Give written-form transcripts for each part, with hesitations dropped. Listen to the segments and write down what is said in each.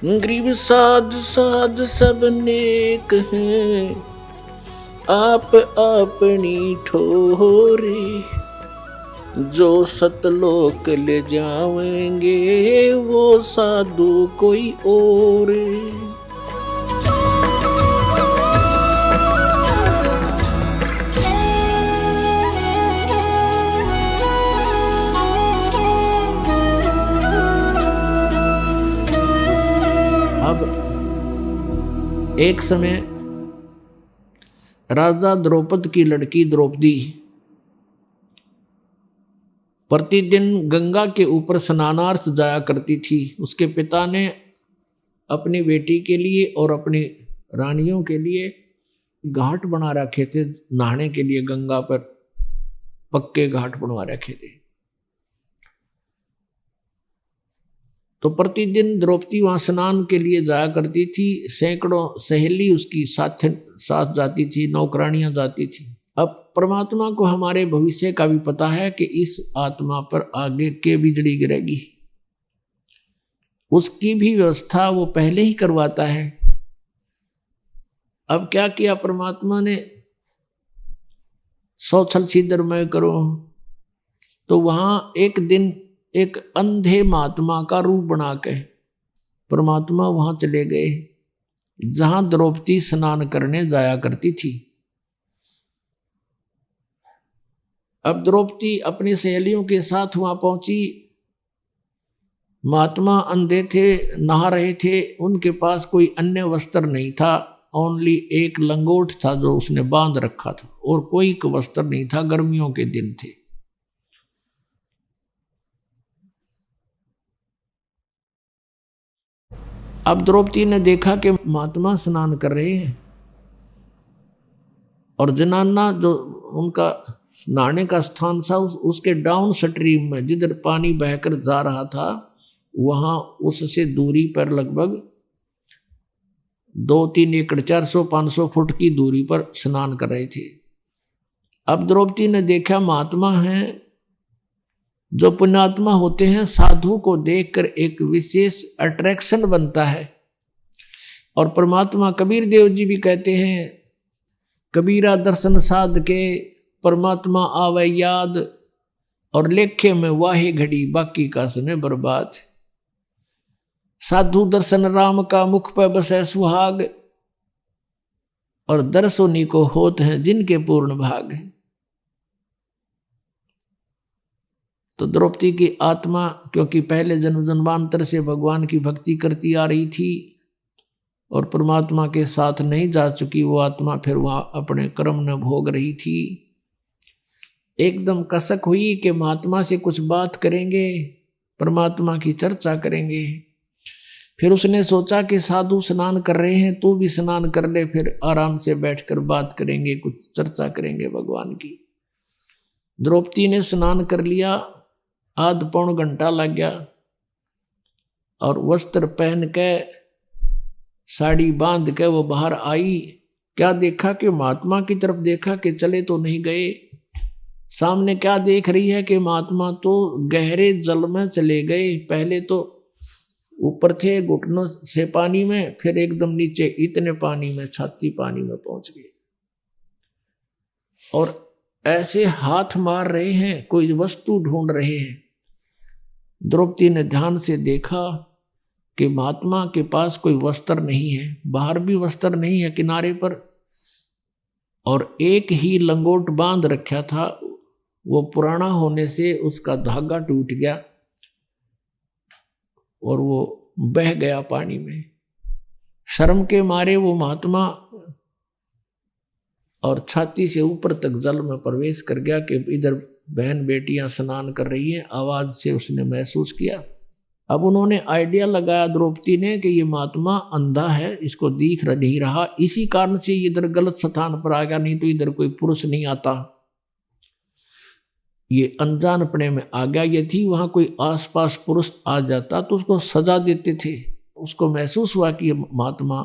Grieve साध साध सब नेक हैं, आप अपनी ठोरे। जो सतलोक ले जाएंगे वो साधु कोई और। अब एक समय राजा द्रौपद की लड़की द्रौपदी प्रतिदिन गंगा के ऊपर स्नानार्थ जाया करती थी। उसके पिता ने अपनी बेटी के लिए और अपनी रानियों के लिए घाट बना रखे थे, नहाने के लिए गंगा पर पक्के घाट बनवा रखे थे। तो प्रतिदिन द्रौपदी वहां स्नान के लिए जाया करती थी। सैकड़ों सहेली उसकी साथ जाती थी, नौकरानियां जाती थी। अब परमात्मा को हमारे भविष्य का भी पता है कि इस आत्मा पर आगे के बिजली गिरेगी, उसकी भी व्यवस्था वो पहले ही करवाता है। अब क्या किया परमात्मा ने, 100 छल छिद्र मैं करो, तो वहां एक दिन एक अंधे महात्मा का रूप बना के परमात्मा वहां चले गए जहां द्रौपदी स्नान करने जाया करती थी। अब द्रौपदी अपनी सहेलियों के साथ वहां पहुंची। महात्मा अंधे थे, नहा रहे थे, उनके पास कोई अन्य वस्त्र नहीं था, ओनली एक लंगोट था जो उसने बांध रखा था, और कोई वस्त्र नहीं था, गर्मियों के दिन थे। अब द्रौपदी ने देखा कि महात्मा स्नान कर रहे हैं और जनाना जो उनका नहाने का स्थान था उसके डाउन स्ट्रीम में जिधर पानी बहकर जा रहा था वहां उससे दूरी पर लगभग 2-3 एकड़ 400-500 फुट की दूरी पर स्नान कर रहे थे। अब द्रौपदी ने देखा महात्मा हैं, जो पुण्यात्मा होते हैं, साधु को देखकर एक विशेष अट्रैक्शन बनता है। और परमात्मा कबीर देव जी भी कहते हैं, कबीरा दर्शन साध के परमात्मा आवे याद, और लेखे में वाहे घड़ी बाकी का समय बर्बाद। साधु दर्शन राम का मुख पर बसे सुहाग, और दर्शोनी को होत हैं जिनके पूर्ण भाग। तो द्रौपदी की आत्मा क्योंकि पहले जन्म जन्मांतर से भगवान की भक्ति करती आ रही थी और परमात्मा के साथ नहीं जा चुकी, वो आत्मा फिर वहां अपने कर्म न भोग रही थी। एकदम कसक हुई कि महात्मा से कुछ बात करेंगे, परमात्मा की चर्चा करेंगे। फिर उसने सोचा कि साधु स्नान कर रहे हैं, तू भी स्नान कर ले, फिर आराम से बैठकर बात करेंगे, कुछ चर्चा करेंगे भगवान की। द्रौपदी ने स्नान कर लिया, आध पौन घंटा लग गया, और वस्त्र पहन के साड़ी बांध के वो बाहर आई। क्या देखा कि महात्मा की तरफ देखा कि चले तो नहीं गए। सामने क्या देख रही है कि महात्मा तो गहरे जल में चले गए। पहले तो ऊपर थे घुटनों से पानी में, फिर एकदम नीचे इतने पानी में, छाती पानी में पहुंच गए, और ऐसे हाथ मार रहे हैं, कोई वस्तु ढूंढ रहे हैं। द्रौपदी ने ध्यान से देखा कि महात्मा के पास कोई वस्त्र नहीं है, बाहर भी वस्त्र नहीं है किनारे पर, और एक ही लंगोट बांध रखा था, वो पुराना होने से उसका धागा टूट गया और वो बह गया पानी में। शर्म के मारे वो महात्मा और छाती से ऊपर तक जल में प्रवेश कर गया कि इधर बहन बेटियां स्नान कर रही हैं। आवाज से उसने महसूस किया। अब उन्होंने आइडिया लगाया द्रौपदी ने कि ये महात्मा अंधा है, इसको दिख नहीं रहा, इसी कारण से इधर गलत स्थान पर आ गया, नहीं तो इधर कोई पुरुष नहीं आता, ये अनजानपने में आ गया। ये थी वहां कोई आसपास पुरुष आ जाता तो उसको सजा देते थे। उसको महसूस हुआ कि ये महात्मा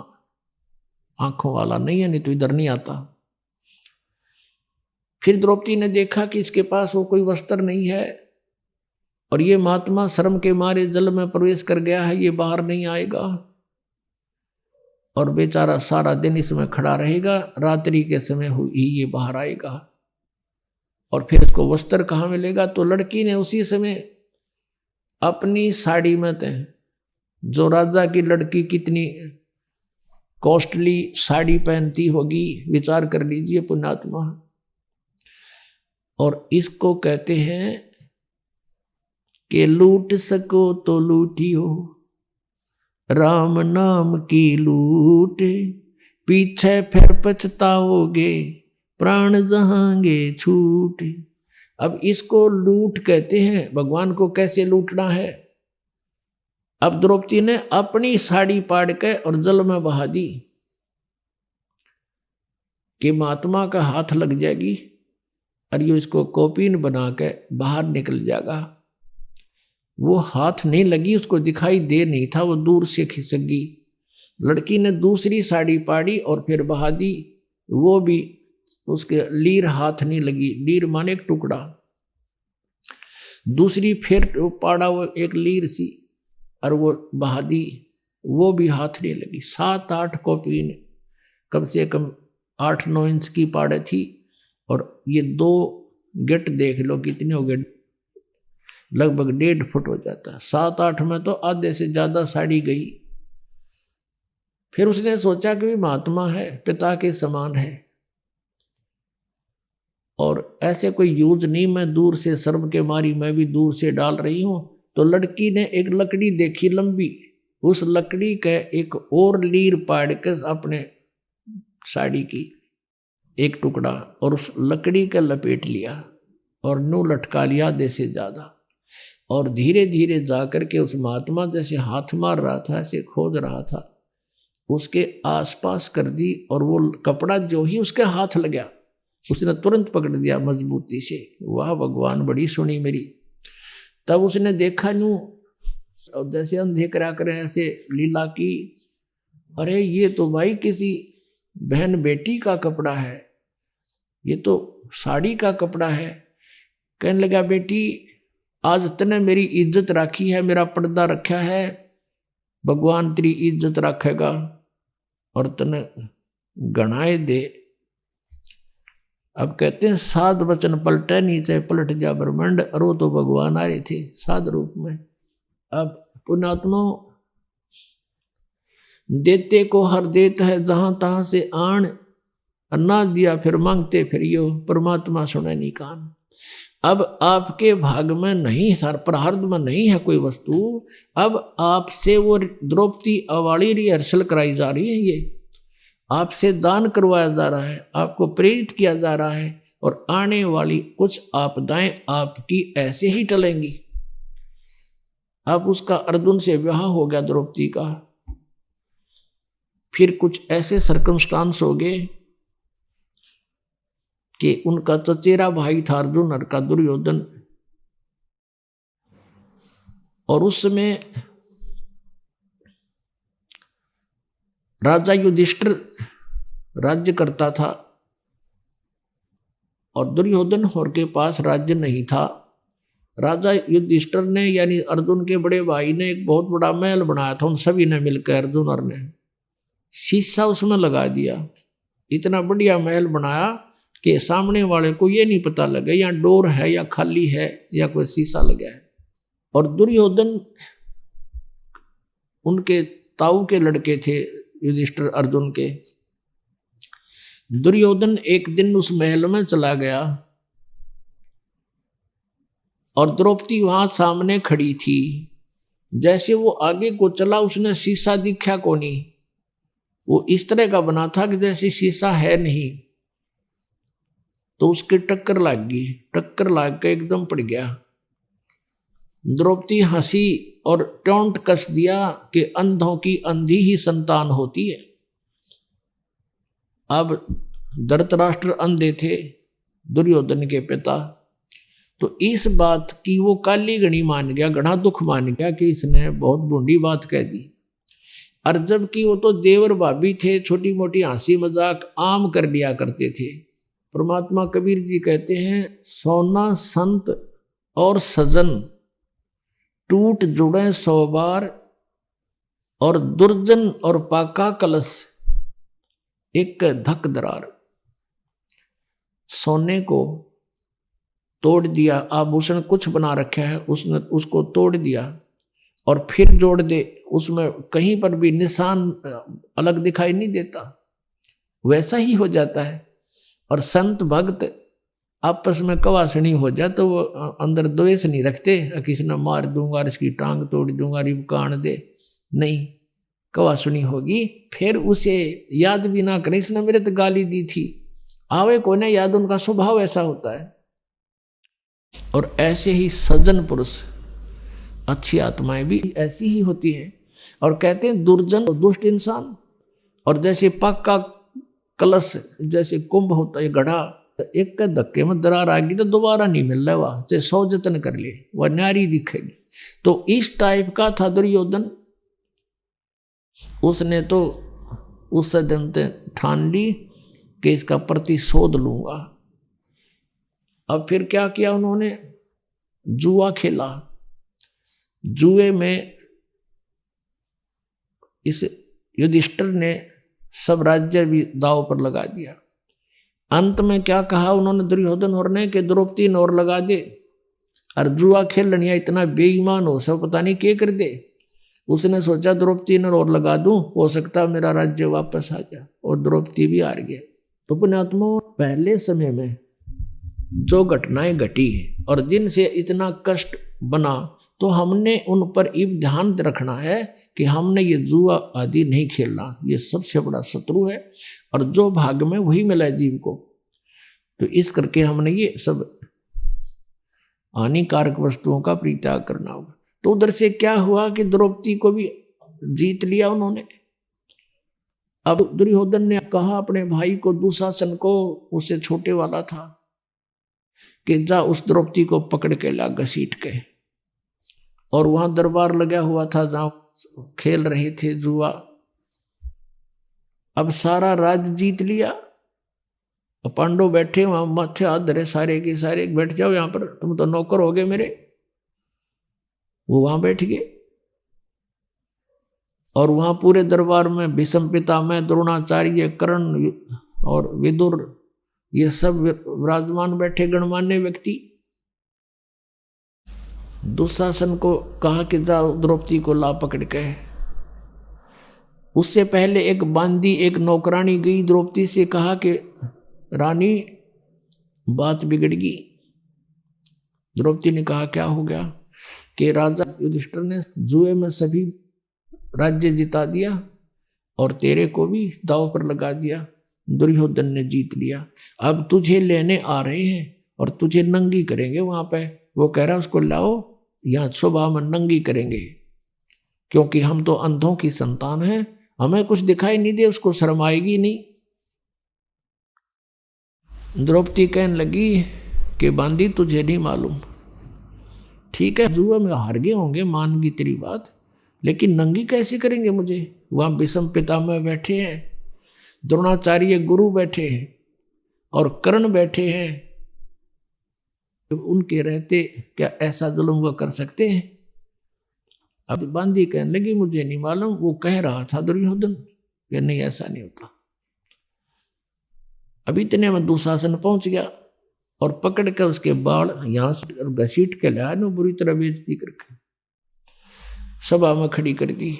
आंखों वाला नहीं है, नहीं तो इधर नहीं आता। फिर द्रौपदी ने देखा कि इसके पास वो कोई वस्त्र नहीं है, और ये महात्मा शर्म के मारे जल में प्रवेश कर गया है, ये बाहर नहीं आएगा। और बेचारा सारा दिन इसमें खड़ा रहेगा, रात्रि के समय ही ये बाहर आएगा। और फिर इसको वस्त्र कहाँ मिलेगा? तो लड़की ने उसी समय अपनी साड़ी में तय, जो राजा की लड़की कितनी कॉस्टली साड़ी पहनती होगी, विचार कर लीजिए पुण्यात्मा। और इसको कहते हैं कि लूट सको तो लूटियो, राम नाम की लूट, पीछे फिर पछताओगे, प्राण जहांगे छूट। अब इसको लूट कहते हैं। भगवान को कैसे लूटना है? अब द्रौपदी ने अपनी साड़ी पाड़ के और जल में बहा दी कि महात्मा का हाथ लग जाएगी और ये इसको कौपीन बना के बाहर निकल जाएगा। वो हाथ नहीं लगी, उसको दिखाई दे नहीं था, वो दूर से खिसक गई। लड़की ने दूसरी साड़ी पाड़ी और फिर बहा दी, वो भी उसके लीर हाथ नहीं लगी। लीर माने एक टुकड़ा। दूसरी फिर पाड़ा वो एक लीर सी और वो बहा दी, वो भी हाथ नहीं लगी। 7-8 कौपीन, कम से कम 8-9 इंच की पाड़े थी। और ये 2 गेट देख लो कितने हो गए, लगभग 1.5 फुट हो जाता। 7-8 में तो आधे से ज्यादा साड़ी गई। फिर उसने सोचा कि महात्मा है, पिता के समान है और ऐसे कोई यूज नहीं, मैं दूर से शर्म के मारी मैं भी दूर से डाल रही हूं। तो लड़की ने एक लकड़ी देखी लंबी, उस लकड़ी का एक और लीर पाड़ कर अपने साड़ी की एक टुकड़ा और उस लकड़ी का लपेट लिया और नू लटका लिया आधे से ज्यादा। और धीरे धीरे जाकर के उस महात्मा जैसे हाथ मार रहा था, ऐसे खोद रहा था, उसके आसपास कर दी। और वो कपड़ा जो ही उसके हाथ लगा, उसने तुरंत पकड़ दिया मजबूती से। वाह भगवान, बड़ी सुनी मेरी। तब उसने देखा नू, और जैसे अंधे करा करें ऐसे लीला की, अरे ये तो भाई किसी बहन बेटी का कपड़ा है, ये तो साड़ी का कपड़ा है। कहने लगा, बेटी आज तने मेरी इज्जत राखी है, मेरा पर्दा रखा है, भगवान तेरी इज्जत रखेगा और तने गणाए दे। अब कहते हैं 7 वचन पलटे नीचे पलट जा ब्रह्मांड, और वो तो भगवान आ रहे थे 7 रूप में। अब पुण्यात्मा, देते को हर देत है जहां तहां से आन, ना दिया फिर मांगते फिर यो, परमात्मा सुने नहीं कान। अब आपके भाग में नहीं, सर प्रारब्ध में नहीं है कोई वस्तु, अब आपसे वो द्रौपदी अवाणी रिहर्सल कराई जा रही है, ये आपसे दान करवाया जा रहा है, आपको प्रेरित किया जा रहा है। और आने वाली कुछ आपदाएं आपकी ऐसे ही टलेंगी। अब उसका अर्जुन से विवाह हो गया द्रौपदी का, फिर कुछ ऐसे सर्कमस्टांस हो गए कि उनका चचेरा भाई था अर्जुन और का दुर्योधन, और उस समय राजा युधिष्ठिर राज्य करता था और दुर्योधन और के पास राज्य नहीं था। राजा युधिष्ठिर ने यानी अर्जुन के बड़े भाई ने एक बहुत बड़ा महल बनाया था, उन सभी ने मिलकर, अर्जुन और ने शीशा उसमें लगा दिया। इतना बढ़िया महल बनाया कि सामने वाले को ये नहीं पता लगे या डोर है या खाली है या कोई शीशा लगा है। और दुर्योधन उनके ताऊ के लड़के थे, युधिष्ठिर अर्जुन के। दुर्योधन एक दिन उस महल में चला गया और द्रौपदी वहां सामने खड़ी थी। जैसे वो आगे को चला, उसने शीशा दिखा को नहीं, वो इस तरह का बना था कि जैसे शीशा है नहीं। तो उसके टक्कर लग गई, टक्कर लग के एकदम पड़ गया। द्रौपदी हंसी और टोंट कस दिया कि अंधों की अंधी ही संतान होती है। अब धृतराष्ट्र अंधे थे, दुर्योधन के पिता, तो इस बात की वो काली गणी मान गया, गढ़ा दुख मान गया कि इसने बहुत बूढ़ी बात कह दी। और जबकि वो तो देवर भाभी थे, छोटी मोटी हंसी मजाक आम कर लिया करते थे। परमात्मा कबीर जी कहते हैं, सोना संत और सजन टूट जुड़े 100 बार, और दुर्जन और पाका कलश एक धक दरार, सोने को तोड़ दिया, आभूषण कुछ बना रखा है उसने, उसको तोड़ दिया और फिर जोड़ दे, उसमें कहीं पर भी निशान अलग दिखाई नहीं देता, वैसा ही हो जाता है। और संत भक्त आपस में कवासनी हो जाए तो वो अंदर द्वेष नहीं रखते, किसी ने मार दूंगा, इसकी टांग तोड़ दूंगा, रिब कान दे, नहीं, कवासनी होगी, फिर उसे याद भी ना करे इसने मेरे तो गाली दी थी, आवे को ना याद, उनका स्वभाव ऐसा होता है। और ऐसे ही सज्जन पुरुष, अच्छी आत्माएं भी ऐसी ही होती है। और कहते हैं दुर्जन दुष्ट इंसान, और जैसे पक्का कलश, जैसे कुंभ होता है घड़ा, एक के धक्के में दरार आ गई तो दोबारा नहीं मिल रहा, वह चाहे 100 जतन कर ले वह न्यारी दिखेगी। तो इस टाइप का था दुर्योधन। उसने तो उस दिन ठान ली कि इसका प्रतिशोध लूंगा। अब फिर क्या किया उन्होंने, जुआ खेला। जुए में इस युधिष्ठिर ने सब राज्य भी दांव पर लगा दिया। अंत में क्या कहा उन्होंने दुर्योधन और ने कि द्रौपदी ने और लगा दे, और जुआ खेल लिया, इतना बेईमान हो सब पता नहीं क्या कर दे। उसने सोचा द्रौपदी ने और लगा दूं, हो सकता मेरा राज्य वापस आ जाए, और द्रौपदी भी हार गया। तो पुण्यात्मा, पहले समय में जो घटनाएं घटी और जिनसे इतना कष्ट बना, तो हमने उन पर इब ध्यान रखना है कि हमने ये जुआ आदि नहीं खेलना, ये सबसे बड़ा शत्रु है, और जो भाग में वही मिला है जीव को। तो इस करके हमने ये सब हानिकारक वस्तुओं का परित्याग करना होगा। तो उधर से क्या हुआ कि द्रौपदी को भी जीत लिया उन्होंने। अब दुर्योधन ने कहा अपने भाई को, दुशासन को, उससे छोटे वाला था, कि जा उस द्रौपदी को पकड़ के ला घसीट के। और वहां दरबार लगा हुआ था जहां खेल रहे थे जुआ। अब सारा राज्य जीत लिया, पांडव बैठे वहां, माथे हाथ धरे सारे के सारे, बैठ जाओ यहां पर, तुम तो नौकर हो गए मेरे। वो वहां बैठ गए, और वहां पूरे दरबार में भीष्म पितामह, द्रोणाचार्य, कर्ण और विदुर, ये सब विराजमान बैठे गणमान्य व्यक्ति। दुशासन को कहा कि जाओ द्रौपदी को ला पकड़ के। उससे पहले एक बांदी, एक नौकरानी गई द्रौपदी से, कहा कि रानी बात बिगड़ गई। द्रौपदी ने कहा क्या हो गया, कि राजा युधिष्ठिर ने जुए में सभी राज्य जिता दिया और तेरे को भी दांव पर लगा दिया, दुर्योधन ने जीत लिया। अब तुझे लेने आ रहे हैं और तुझे नंगी करेंगे वहां पे। वो कह रहा उसको लाओ, यहां स्वभाव में नंगी करेंगे, क्योंकि हम तो अंधों की संतान हैं, हमें कुछ दिखाई नहीं दे, उसको शर्म आएगी नहीं। द्रौपदी कहने लगी कि बांदी तुझे नहीं मालूम, ठीक है जुआ में हार गए होंगे, मान गई तेरी बात, लेकिन नंगी कैसे करेंगे मुझे। वहां भीष्म पितामह बैठे हैं, द्रोणाचार्य गुरु बैठे हैं, और कर्ण बैठे हैं, तो उनके रहते क्या ऐसा जुल्म वो कर सकते हैं। अब बांदी कहने लगी मुझे नहीं मालूम। वो कह रहा था दुर्योधन कि नहीं ऐसा नहीं होता। अब इतने में दुशासन पहुंच गया और पकड़ के उसके बाल यहां से घसीट के लाया, नो बुरी तरह बेइज्जती करके सभा में खड़ी कर दी।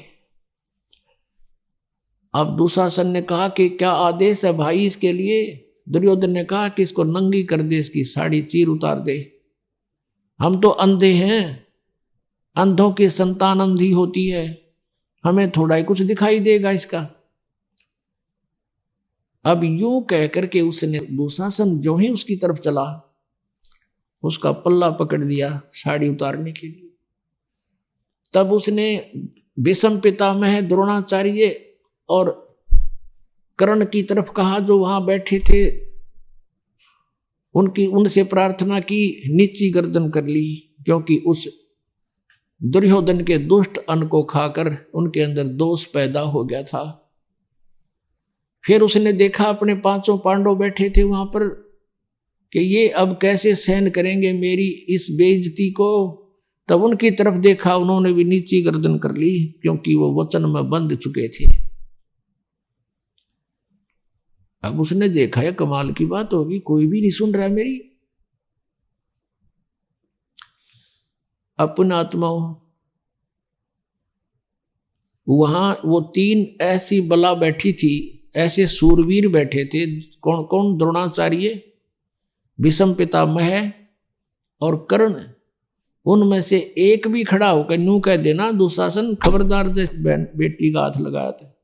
अब दुशासन ने कहा कि क्या आदेश है भाई इसके लिए। दुर्योधन ने कहा कि इसको नंगी कर दे, इसकी साड़ी चीर उतार दे, हम तो अंधे हैं, अंधों की संतान अंधी होती है, हमें थोड़ा ही कुछ दिखाई देगा इसका। अब यूं कह करके उसने, दुशासन जो ही उसकी तरफ चला, उसका पल्ला पकड़ दिया साड़ी उतारने के लिए। तब उसने भीष्म पितामह, द्रोणाचार्य और कर्ण की तरफ कहा, जो वहां बैठे थे, उनसे प्रार्थना की, नीची गर्दन कर ली, क्योंकि उस दुर्योधन के दुष्ट अन्न को खाकर उनके अंदर दोष पैदा हो गया था। फिर उसने देखा अपने 5 पांडव बैठे थे वहां पर, कि ये अब कैसे सहन करेंगे मेरी इस बेइज्जती को। तब उनकी तरफ देखा, उन्होंने भी नीची गर्दन कर ली, क्योंकि वो वचन में बंध चुके थे। अब उसने देखा है कमाल की बात होगी, कोई भी नहीं सुन रहा है मेरी। अपन आत्माओं, वहां वो 3 ऐसी बला बैठी थी, ऐसे सूरवीर बैठे थे। कौन कौन? द्रोणाचार्य, भीष्म पितामह और कर्ण। उनमें से एक भी खड़ा होकर न्यू कह देना दुशासन खबरदार, बेटी का हाथ लगाया था,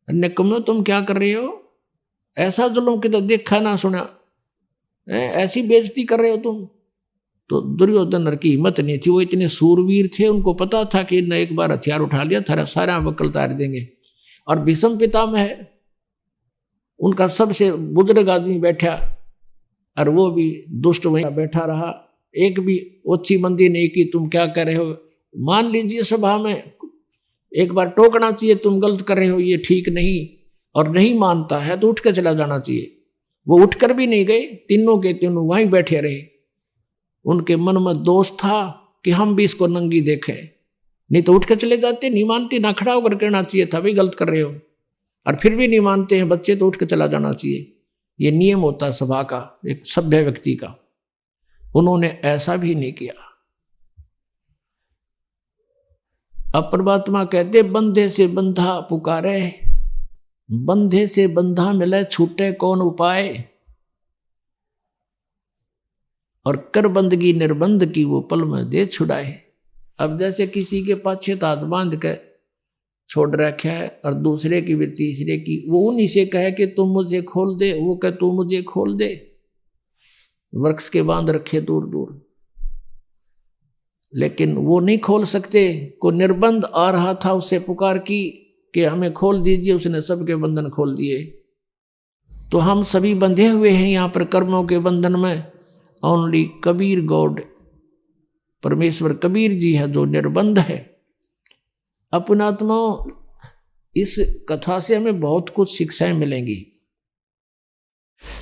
निकम्मे तुम क्या कर रहे हो, ऐसा जुल्म कि तो देखा ना सुना, ऐसी बेइज्जती कर रहे हो तुम। तो दुर्योधन की हिम्मत नहीं थी, वो इतने सूरवीर थे, उनको पता था कि न एक बार हथियार उठा लिया थारा सारा बकल तार देंगे। और भीष्म पितामह उनका सबसे बुजुर्ग आदमी बैठा, और वो भी दुष्ट वहीं बैठा रहा, एक भी ओछी मंदी नहीं की तुम क्या कर रहे हो। मान लीजिए सभा में एक बार टोकना चाहिए, तुम गलत कर रहे हो, ये ठीक नहीं, और नहीं मानता है तो उठ कर चला जाना चाहिए। वो उठकर भी नहीं गए, तीनों के तीनों वहीं बैठे रहे। उनके मन में दोष था कि हम भी इसको नंगी देखें, नहीं तो उठ कर चले जाते। नहीं मानते, ना खड़ा होकर कहना चाहिए था भाई गलत कर रहे हो, और फिर भी नहीं मानते हैं बच्चे तो उठ कर चला जाना चाहिए। ये नियम होता है सभा का, एक सभ्य व्यक्ति का। उन्होंने ऐसा भी नहीं किया। अब परमात्मा कहते बंधे से बंधा पुकारे, बंधे से बंधा मिले छूटे कौन उपाय, और कर बंदगी निर्बंध की वो पल में दे छुड़ाए। अब जैसे किसी के पाछे हाथ बांध के छोड़ रखा है, और दूसरे की भी तीसरे की, वो उन्हीं से कहे कि तुम मुझे खोल दे, वो कहे तू मुझे खोल दे। वृक्ष के बांध रखे दूर दूर, लेकिन वो नहीं खोल सकते। को निर्बंध आ रहा था उससे पुकार की कि हमें खोल दीजिए, उसने सबके बंधन खोल दिए। तो हम सभी बंधे हुए हैं यहाँ पर कर्मों के बंधन में। ओनली कबीर गॉड, परमेश्वर कबीर जी है जो निर्बंध है। अपनात्माओं, इस कथा से हमें बहुत कुछ शिक्षाएं मिलेंगी।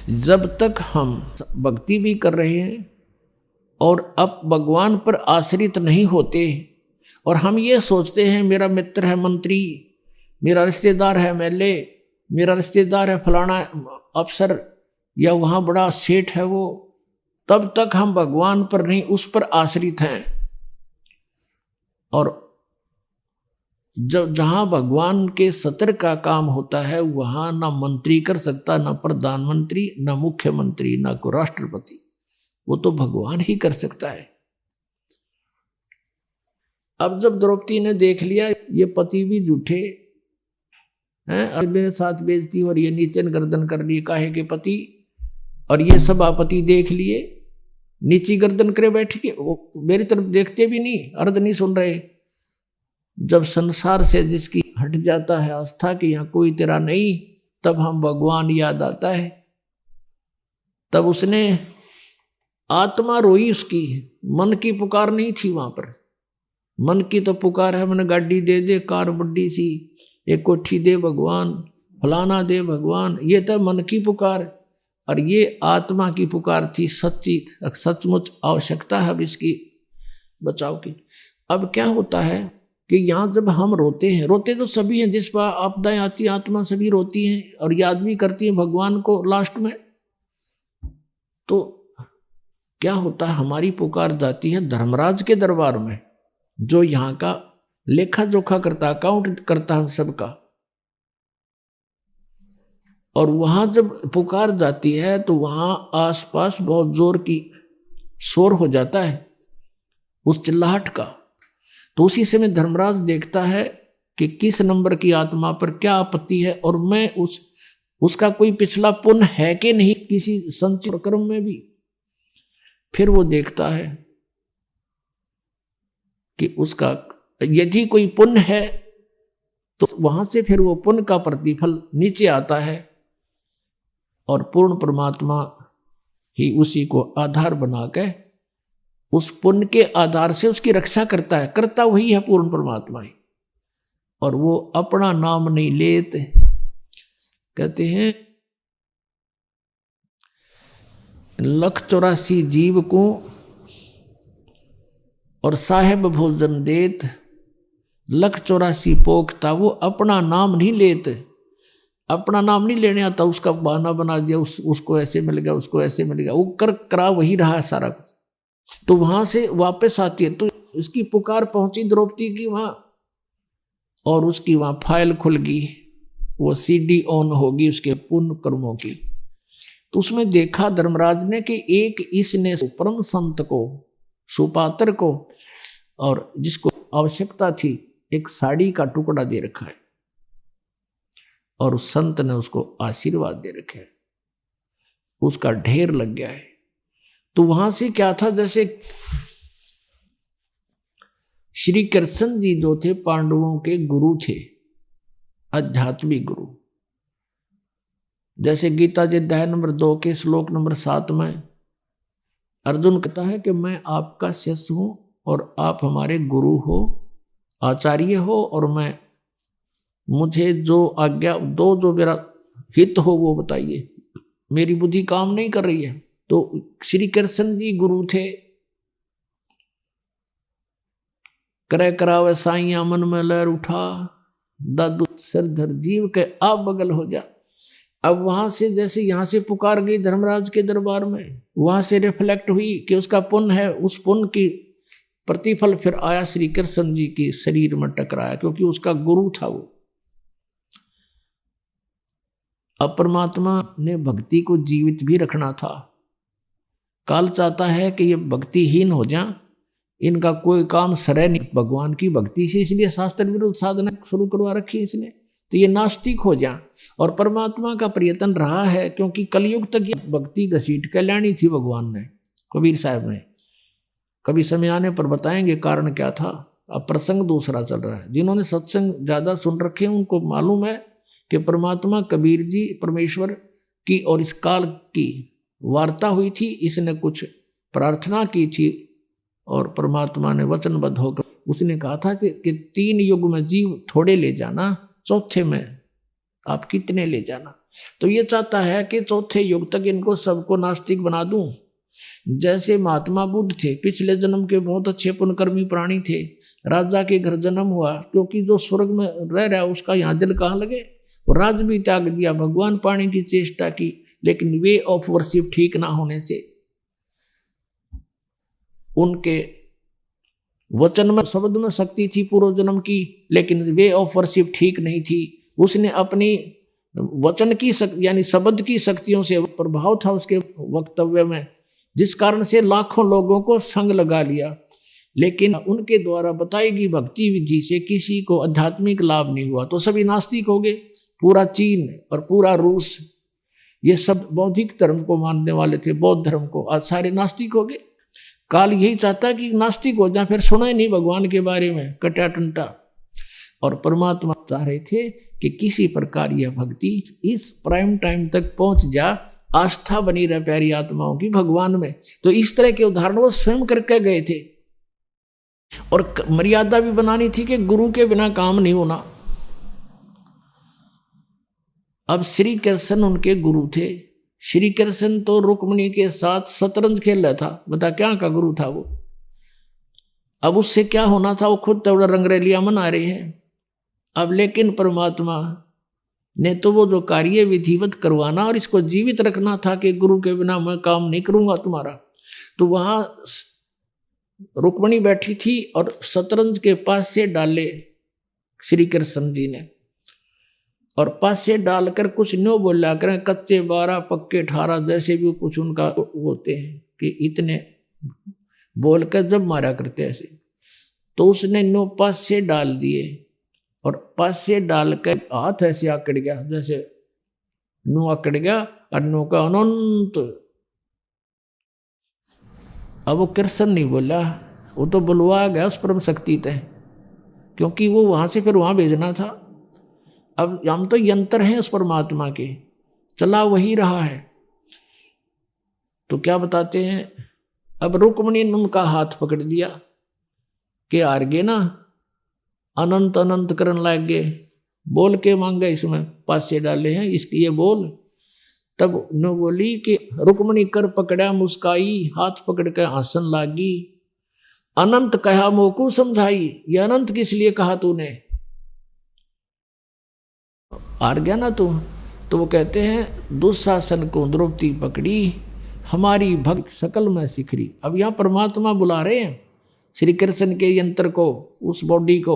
जब तक हम भक्ति भी कर रहे हैं और अब भगवान पर आश्रित नहीं होते, और हम ये सोचते हैं मेरा मित्र है मंत्री, मेरा रिश्तेदार है एमएलए, मेरा रिश्तेदार है फलाना अफसर, या वहाँ बड़ा सेठ है वो, तब तक हम भगवान पर नहीं, उस पर आश्रित हैं। और जब जहाँ भगवान के सत्र का काम होता है, वहाँ ना मंत्री कर सकता, ना प्रधानमंत्री, ना मुख्यमंत्री, ना को राष्ट्रपति, वो तो भगवान ही कर सकता है। अब जब द्रौपदी ने देख लिया ये पति भी झूठे हैं, और मेरे साथ बेइज्जती और ये नीचे गर्दन कर लिए काहे के पति, और ये सभापति देख लिए नीची गर्दन करे बैठ के, वो मेरी तरफ देखते भी नहीं, अर्ध नहीं सुन रहे। जब संसार से जिसकी हट जाता है आस्था कि यहाँ कोई तेरा नहीं, तब हम भगवान याद आता है। तब उसने आत्मा रोई, उसकी मन की पुकार नहीं थी वहां पर। मन की तो पुकार है, मैंने गाड़ी दे दे, कार बड्डी सी, एक कोठी दे भगवान, फलाना दे भगवान, ये तो मन की पुकार। और ये आत्मा की पुकार थी, सच्ची सचमुच आवश्यकता है अब इसकी बचाव की। अब क्या होता है कि यहाँ जब हम रोते हैं, रोते तो सभी हैं, जिस पर आपदाएं आती है आत्मा सभी रोती हैं, और याद भी करती है भगवान को लास्ट में। तो क्या होता है, हमारी पुकार जाती है धर्मराज के दरबार में, जो यहाँ का लेखा जोखा करता, अकाउंट करता है सबका। और वहां जब पुकार जाती है तो वहां आसपास बहुत जोर की शोर हो जाता है उस चिल्लाहट का। तो उसी समय धर्मराज देखता है कि किस नंबर की आत्मा पर क्या आपत्ति है, और मैं उसका कोई पिछला पुण्य है कि नहीं किसी संचित कर्म में भी। फिर वो देखता है कि उसका यदि कोई पुण्य है तो वहां से फिर वो पुण्य का प्रतिफल नीचे आता है, और पूर्ण परमात्मा ही उसी को आधार बना के उस पुण्य के आधार से उसकी रक्षा करता है। करता वही है पूर्ण परमात्मा ही, और वो अपना नाम नहीं लेते। कहते हैं 184 जीव को और साहेब भोजन देत, 184 पोखता, वो अपना नाम नहीं लेते। अपना नाम नहीं लेने आता, उसका बहाना बना दिया, उसको ऐसे मिल गया, उसको ऐसे मिल गया, वो करा वही रहा है सारा कुछ। तो वहां से वापस आती है, तो उसकी पुकार पहुंची द्रौपदी की वहां, और उसकी वहां फाइल खुल गई, वो सीडी ऑन होगी उसके पुण्य कर्मों की। तो उसमें देखा धर्मराज ने कि एक इसने परम संत को, सुपात्र को, और जिसको आवश्यकता थी, एक साड़ी का टुकड़ा दे रखा है, और उस संत ने उसको आशीर्वाद दे रखे है, उसका ढेर लग गया है। तो वहां से क्या था, जैसे श्री कृष्ण जी जो थे पांडवों के गुरु थे, आध्यात्मिक गुरु। जैसे गीता जी अध्याय नंबर 2 के श्लोक नंबर 7 में अर्जुन कहता है कि मैं आपका शिष्य हूं और आप हमारे गुरु हो, आचार्य हो, और मैं मुझे जो आज्ञा दो, जो मेरा हित हो वो बताइए, मेरी बुद्धि काम नहीं कर रही है। तो श्री कृष्ण जी गुरु थे। करे करावे साइया मन में लहर उठा, दादू सरधर जीव के आप बगल हो जा। अब वहां से जैसे यहां से पुकार गई धर्मराज के दरबार में, वहां से रिफ्लेक्ट हुई कि उसका पुण्य है, उस पुण्य की प्रतिफल फिर आया श्री कृष्ण जी के शरीर में टकराया, क्योंकि उसका गुरु था वो। अब परमात्मा ने भक्ति को जीवित भी रखना था। काल चाहता है कि ये भक्तिहीन हो जाए, इनका कोई काम सरे नहीं भगवान की भक्ति से, इसलिए शास्त्र विरुद्ध साधना शुरू करवा रखी है इसने, तो ये नास्तिक हो जाए। और परमात्मा का प्रयत्न रहा है, क्योंकि कलयुग तक ये भक्ति घसीट के लानी थी भगवान ने, कबीर साहब ने। कभी समय आने पर बताएंगे कारण क्या था। अब प्रसंग दूसरा चल रहा है। जिन्होंने सत्संग ज्यादा सुन रखे हैं उनको मालूम है कि परमात्मा कबीर जी परमेश्वर की और इस काल की वार्ता हुई थी, इसने कुछ प्रार्थना की थी और परमात्मा ने वचनबद्ध होकर उसने कहा था कि 3 युग में जीव थोड़े ले जाना, चौथे में आप कितने ले जाना। तो ये चाहता है कि चौथे युग तक इनको सबको नास्तिक बना दूं। जैसे महात्मा बुद्ध थे, पिछले जन्म के बहुत अच्छे पुण्यकर्मी प्राणी थे, राजा के घर जन्म हुआ, क्योंकि जो स्वर्ग में रह रहा है उसका यहाँ दिल कहाँ लगे, और राज भी त्याग दिया, भगवान पाने की चेष्टा की, लेकिन वे ऑफ वर्शिप ठीक ना होने से उनके वचन में शब्द में शक्ति थी पूर्व जन्म की, लेकिन वे ऑफ वर्शिप ठीक नहीं थी। उसने अपनी वचन की यानी शब्द की शक्तियों से प्रभाव था उसके वक्तव्य में, जिस कारण से लाखों लोगों को संग लगा लिया, लेकिन उनके द्वारा बताई गई भक्ति विधि से किसी को आध्यात्मिक लाभ नहीं हुआ, तो सभी नास्तिक हो गए। पूरा चीन और पूरा रूस ये सब बौद्धिक धर्म को मानने वाले थे, बौद्ध धर्म को, आज सारे नास्तिक हो गए। काल यही चाहता है कि नास्तिक हो जाए, फिर सुना ही नहीं भगवान के बारे में, कटा टंटा। और परमात्मा चाह रहे थे कि किसी प्रकार यह भक्ति इस प्राइम टाइम तक पहुंच जा, आस्था बनी रहे प्यारी आत्माओं की भगवान में। तो इस तरह के उदाहरण वो स्वयं करके गए थे, और मर्यादा भी बनानी थी कि गुरु के बिना काम नहीं होना। अब श्री कृष्ण उनके गुरु थे। श्री कृष्ण तो रुक्मिणी के साथ शतरंज खेल रहा था, बता क्या का गुरु था वो। अब उससे क्या होना था, वो खुद थोड़ा रंगरेलिया मना रहे हैं। अब लेकिन परमात्मा ने तो वो जो कार्य विधिवत करवाना और इसको जीवित रखना था कि गुरु के बिना मैं काम नहीं करूंगा तुम्हारा। तो वहां रुक्मिणी बैठी थी और शतरंज के पास से डाले श्री कृष्ण जी ने, और पास से डालकर कुछ न्यो बोला करें, कच्चे 12 पक्के 18, जैसे भी कुछ उनका होते हैं कि इतने बोलकर जब मारा करते ऐसे। तो उसने न्यो पास से डाल दिए, और पास से डालकर हाथ ऐसे आकड़ गया, जैसे नो आकड़ गया, और नो का अनंत। अब वो कृष्ण नहीं बोला, वो तो बुलवा गया उस परम शक्ति तय, क्योंकि वो वहां से फिर वहां भेजना था। अब हम तो यंत्र हैं उस परमात्मा के, चला वही रहा है। तो क्या बताते हैं, अब रुक्मिणी ने उनका हाथ पकड़ दिया कि हार गए ना, अनंत अनंत करन लग गए, बोल के मांगे, इसमें पास से डाले हैं इसकी ये बोल। तब न बोली कि रुक्मिणी कर पकड़ा मुस्काई, हाथ पकड़ के हंसन लागी, अनंत कहा मोकू समझाई। ये अनंत किस लिए कहा तूने, हार गया ना तू, तो वो कहते हैं दुशासन को द्रौपदी पकड़ी, हमारी भक्त शकल में सिखरी। अब यहाँ परमात्मा बुला रहे हैं श्री कृष्ण के यंत्र को, उस बॉडी को,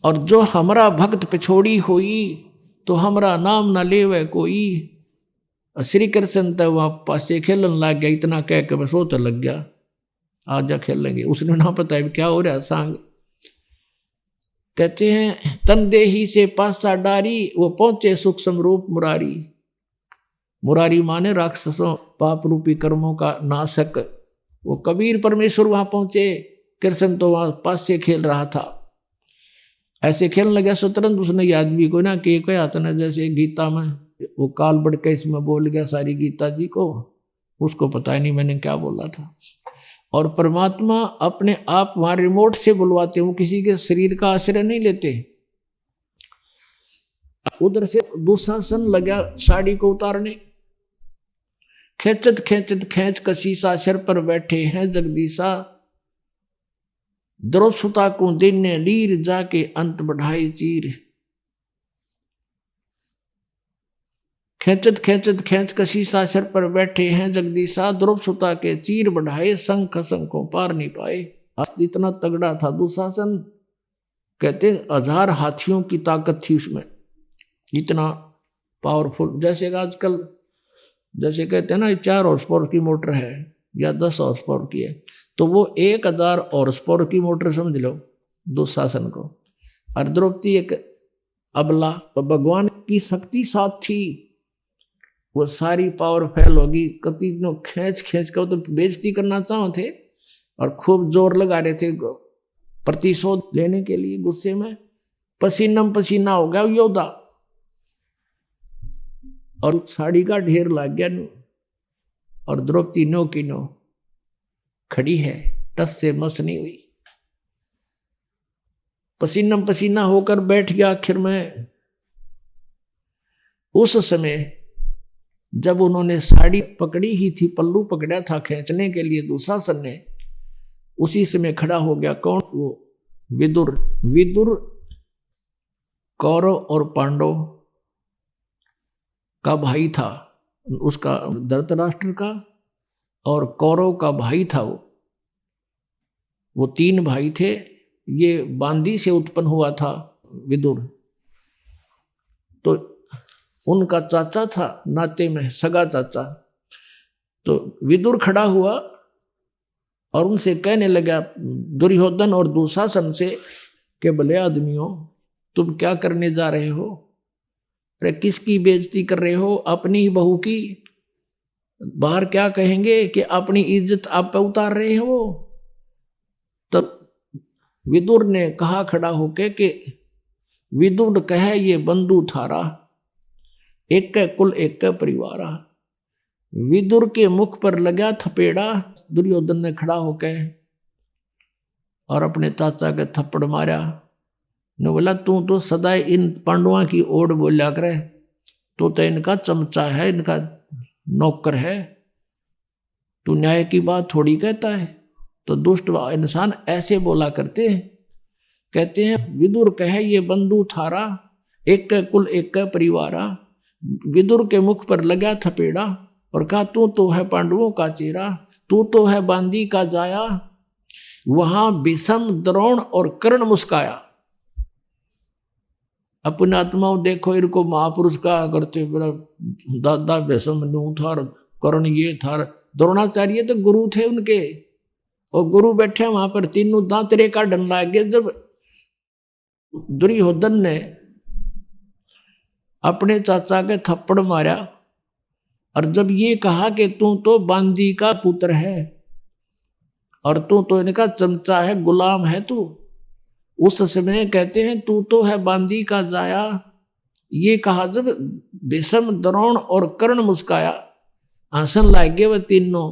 और जो हमारा भक्त पिछोड़ी हुई तो हमारा नाम ना लेवे कोई। श्री कृष्ण तो वहाँ पासे खेलन लग गया, इतना कह के बस वो तो लग गया, आज जा खेल लेंगे। उसने ना पता है क्या हो रहा सांग। कहते हैं तन देही से पासा डारी, वो पहुंचे सूक्ष्म रूप मुरारी। मुरारी माने राक्षसों पाप रूपी कर्मों का नाशक। वो कबीर परमेश्वर वहां पहुंचे, कृष्ण तो वहां पास से खेल रहा था। ऐसे खेलने लगा शतरंज उसने आदमी को ना के कहा था ना, जैसे गीता में वो काल बढ़ के इसमें बोल गया सारी गीता जी को, उसको पता ही नहीं मैंने क्या बोला था। और परमात्मा अपने आप वहां रिमोट से बुलवाते, वो किसी के शरीर का आश्रय नहीं लेते। उधर से दुशासन लगा साड़ी को उतारने, खेचत खेचत खेच कसीसा, सिर पर बैठे हैं जगदीशा। द्रौपदी को देने लीर, जाके अंत बढ़ाए चीर। खेचत खेचत खेच कसीसा, सिर पर बैठे हैं जगदीशा। द्रौपदी के चीर बढ़ाए, शंख शंखों पार नहीं पाए। इतना तगड़ा था दुशासन, कहते 1000 हाथियों की ताकत थी उसमें, इतना पावरफुल। जैसे आजकल जैसे कहते हैं ना 4 हॉर्स पावर की मोटर है या 10 हॉर्स पावर की है, तो वो 1000 हॉर्स पावर की मोटर समझ लो दुशासन को। और द्रौपदी एक अबला, भगवान की शक्ति साथ थी, वो सारी पावर फैल होगी। कति खींच खींच कर तो बेइज्जती करना चाहो थे और खूब जोर लगा रहे थे प्रतिशोध लेने के लिए। गुस्से में पसीना पसीना हो गया योद्धा, और साड़ी का ढेर लग गया नो। और द्रौपदी नो की नो खड़ी है, टस से मस नहीं हुई, पसीना पसीना होकर बैठ गया आखिर में। उस समय जब उन्होंने साड़ी पकड़ी ही थी, पल्लू पकड़ा था खींचने के लिए दुशासन ने, उसी समय खड़ा हो गया कौन? वो विदुर। विदुर कौरव और पांडव का भाई था, उसका धृतराष्ट्र का और कौरव का भाई था। वो 3 भाई थे। ये बांदी से उत्पन्न हुआ था विदुर, तो उनका चाचा था नाते में, सगा चाचा। तो विदुर खड़ा हुआ और उनसे कहने लगा, दुर्योधन और दुशासन से, कि भले आदमियों तुम क्या करने जा रहे हो? अरे किसकी बेइज्जती कर रहे हो? अपनी ही बहू की। बाहर क्या कहेंगे कि अपनी इज्जत आप पे उतार रहे हो। तब विदुर ने कहा खड़ा होके कि विदुर कहे ये बंधु थारा, एक कुल एक परिवारा। विदुर के मुख पर लगा थपेड़ा। दुर्योधन ने खड़ा होकर और अपने चाचा के थप्पड़ मारा। ने बोला तू तो सदा इन पांडवों की ओर बोला करे, तो इनका चमचा है, इनका नौकर है, तू न्याय की बात थोड़ी कहता है। तो दुष्ट इंसान ऐसे बोला करते हैं। कहते हैं विदुर कहे ये बंधु थारा, एक कुल एक परिवारा। विदुर के मुख पर लगा थपेड़ा और कहा तू तो है पांडवों का चेहरा, तू तो है बांदी का जाया। वहां भीष्म, द्रोण और कर्ण मुस्काया। अपने आत्माओं देखो, इनको महापुरुष कहा करते, दादा भीष्म नू था, कर्ण ये था, द्रोणाचार्य तो गुरु थे उनके, और गुरु बैठे वहां पर तीनों दांतरे का डन लग गया। जब दुर्योधन ने अपने चाचा के थप्पड़ मारा और जब ये कहा कि तू तो बांदी का पुत्र है और तू तो इनका चमचा है, गुलाम है तू, उस समय कहते हैं तू तो है बांदी का जाया। ये कहा जब भीष्म, द्रोण और कर्ण मुस्काया, हंसन लाग गए वह तीनों,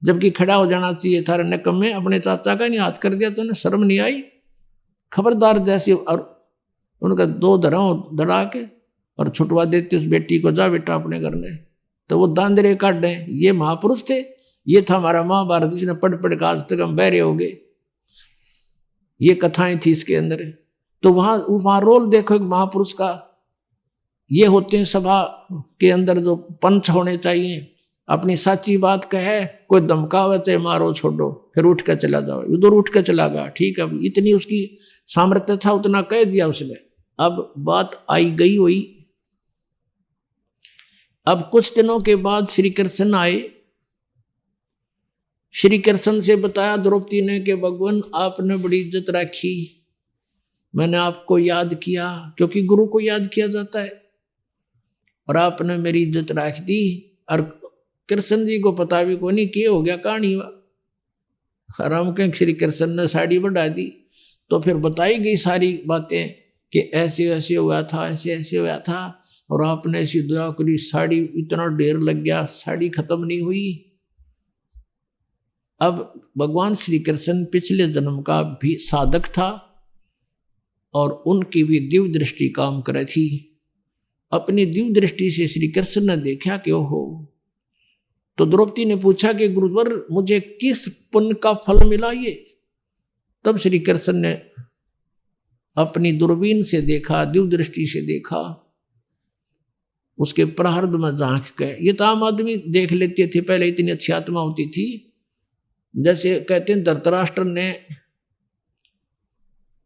जबकि खड़ा हो जाना चाहिए था। नकम में अपने चाचा का नहीं हाथ कर दिया, तो उन्हें शर्म नहीं आई? खबरदार जैसी। और उनका 2 धराओं धड़ा के और छुटवा देते उस बेटी को, जा बेटा अपने घर में। तो वो दांदरे काट रहे। ये महापुरुष थे। ये था हमारा महाभारत, जिसने पढ़ पढ़ के आज तक हम बहरे हो गए। ये कथाएं थी इसके अंदर। तो वहां रोल देखो एक महापुरुष का। ये होते हैं सभा के अंदर जो पंच होने चाहिए। अपनी सच्ची बात कहे, कोई धमकावे चाहे मारो छोड़ो, फिर उठ कर चला जाओ, उधर उठ कर चला गया, ठीक है, इतनी उसकी सामर्थ्य था, उतना कह दिया उसने। अब बात आई गई हुई। अब कुछ दिनों के बाद श्री कृष्ण आए। श्री कृष्ण से बताया द्रौपदी ने कि भगवान आपने बड़ी इज्जत रखी, मैंने आपको याद किया, क्योंकि गुरु को याद किया जाता है, और आपने मेरी इज्जत रख दी। और कृष्ण जी को पता भी कोई नहीं क्या हो गया, कहानी हुआ। राम के श्री कृष्ण ने साड़ी बढ़ा दी, तो फिर बताई गई सारी बातें कि ऐसे ऐसे हुआ था, ऐसे ऐसे हुआ था, और आपने ऐसी दुआ करी, साड़ी इतना ढेर लग गया, साड़ी खत्म नहीं हुई। अब भगवान श्री कृष्ण पिछले जन्म का भी साधक था, और उनकी भी दिव्य दृष्टि काम करे थी। अपनी दिव्य दृष्टि से श्री कृष्ण ने देखा कि ओहो। तो द्रौपदी ने पूछा कि गुरुवर मुझे किस पुण्य का फल मिला ये? तब श्री कृष्ण ने अपनी दूरबीन से देखा, दिव्य दृष्टि से देखा, उसके प्रारब्ध में झांक के। ये तो आम आदमी देख लेते थे, पहले इतनी अच्छी आत्मा होती थी। जैसे कहते हैं धृतराष्ट्र ने,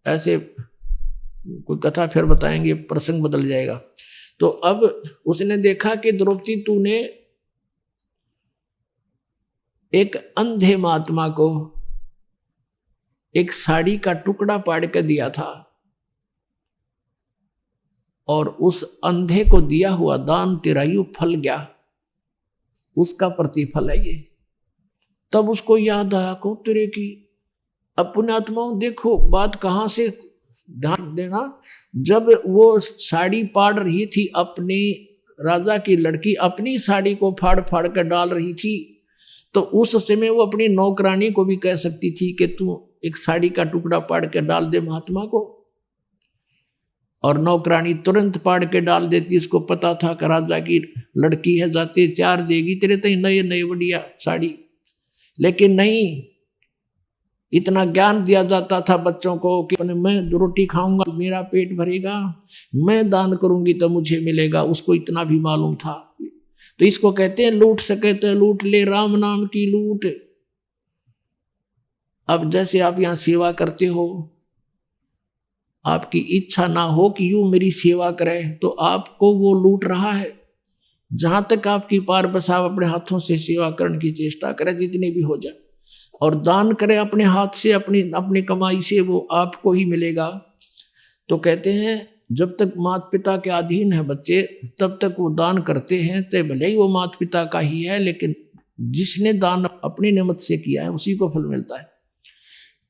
ऐसे कोई कथा फिर बताएंगे, प्रसंग बदल जाएगा। तो अब उसने देखा कि द्रौपदी तूने एक अंधे महात्मा को एक साड़ी का टुकड़ा पाड़ के दिया था, और उस अंधे को दिया हुआ दान तेरा यूं फल गया, उसका प्रतिफल है ये। तब उसको याद आया को तेरे की। अब पुण्यात्माओं देखो बात कहां से ध्यान देना। जब वो साड़ी पाड़ रही थी, अपनी राजा की लड़की अपनी साड़ी को फाड़ फाड़ कर डाल रही थी, तो उस समय वो अपनी नौकरानी को भी कह सकती थी कि तू एक साड़ी का टुकड़ा पाड़ के डाल दे महात्मा को, और नौकरानी तुरंत पाड़ के डाल देती। उसको पता था कि राजा की लड़की है, जाते चार देगी तेरे तई नए नए बढ़िया साड़ी। लेकिन नहीं, इतना ज्ञान दिया जाता था बच्चों को कि मैं रोटी खाऊंगा मेरा पेट भरेगा, मैं दान करूंगी तो मुझे मिलेगा, उसको इतना भी मालूम था। तो इसको कहते हैं लूट सके तो लूट ले, राम नाम की लूट। अब जैसे आप यहां सेवा करते हो, आपकी इच्छा ना हो कि यूं मेरी सेवा करे, तो आपको वो लूट रहा है। जहां तक आपकी पार बस आप अपने हाथों से सेवा करने की चेष्टा करें, जितनी भी हो जाए, और दान करें अपने हाथ से, अपनी कमाई से, वो आपको ही मिलेगा। तो कहते हैं जब तक माता पिता के अधीन है बच्चे, तब तक वो दान करते हैं, तो भले ही वो माता पिता का ही है, लेकिन जिसने दान अपनी नियमत से किया है उसी को फल मिलता है।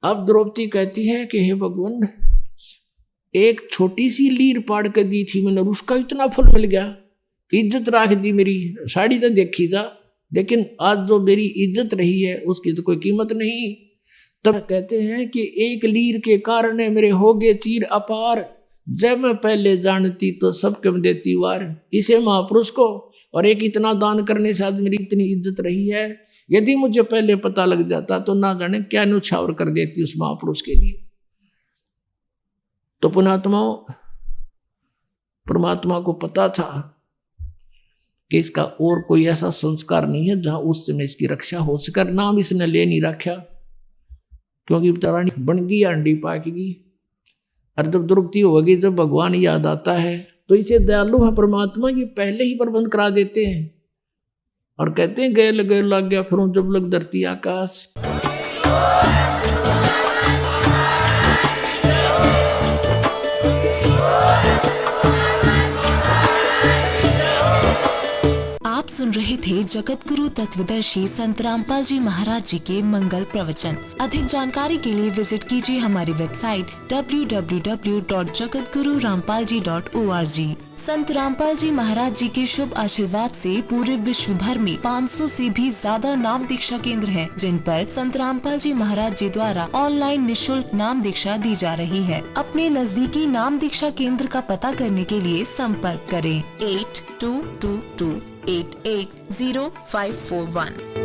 अब द्रौपदी कहती है कि हे भगवान, एक छोटी सी लीर पाड़ कर दी थी मैंने, उसका इतना फल मिल गया, इज्जत राख दी मेरी, साड़ी तो देखी जा, लेकिन आज जो मेरी इज्जत रही है उसकी तो कोई कीमत नहीं। तब कहते हैं कि एक लीर के कारण मेरे हो गए चीर अपार, जब मैं पहले जानती तो सब कम देती वार। इसे महापुरुष को, और एक इतना दान करने से आज मेरी इतनी इज्जत रही है, यदि मुझे पहले पता लग जाता तो ना जाने क्या न्यौछावर कर देती उस महापुरुष के लिए। तो पुण्यात्माओं, परमात्मा को पता था कि इसका और कोई ऐसा संस्कार नहीं है जहां उस समय इसकी रक्षा हो सके। नाम इसने ले नहीं रखा, क्योंकि तरानी बन गई, अंडी पाकेगी। और जब द्रौपदी होगी, जब भगवान याद आता है, तो इसे दयालु है परमात्मा, ये पहले ही प्रबंध करा देते हैं, और कहते हैं गए लगे लग गया फिर जब लग धरती आकाश। सुन रहे थे जगत गुरु तत्वदर्शी संत रामपाल जी महाराज जी के मंगल प्रवचन। अधिक जानकारी के लिए विजिट कीजिए हमारी वेबसाइट www.jagatgururampalji.org। संत रामपाल जी महाराज जी के शुभ आशीर्वाद से पूरे विश्व भर में 500 से भी ज्यादा नाम दीक्षा केंद्र हैं, जिन पर संत रामपाल जी महाराज जी द्वारा ऑनलाइन निशुल्क नाम दीक्षा दी जा रही है। अपने नजदीकी नाम दीक्षा केंद्र का पता करने के लिए संपर्क करें 8222880541।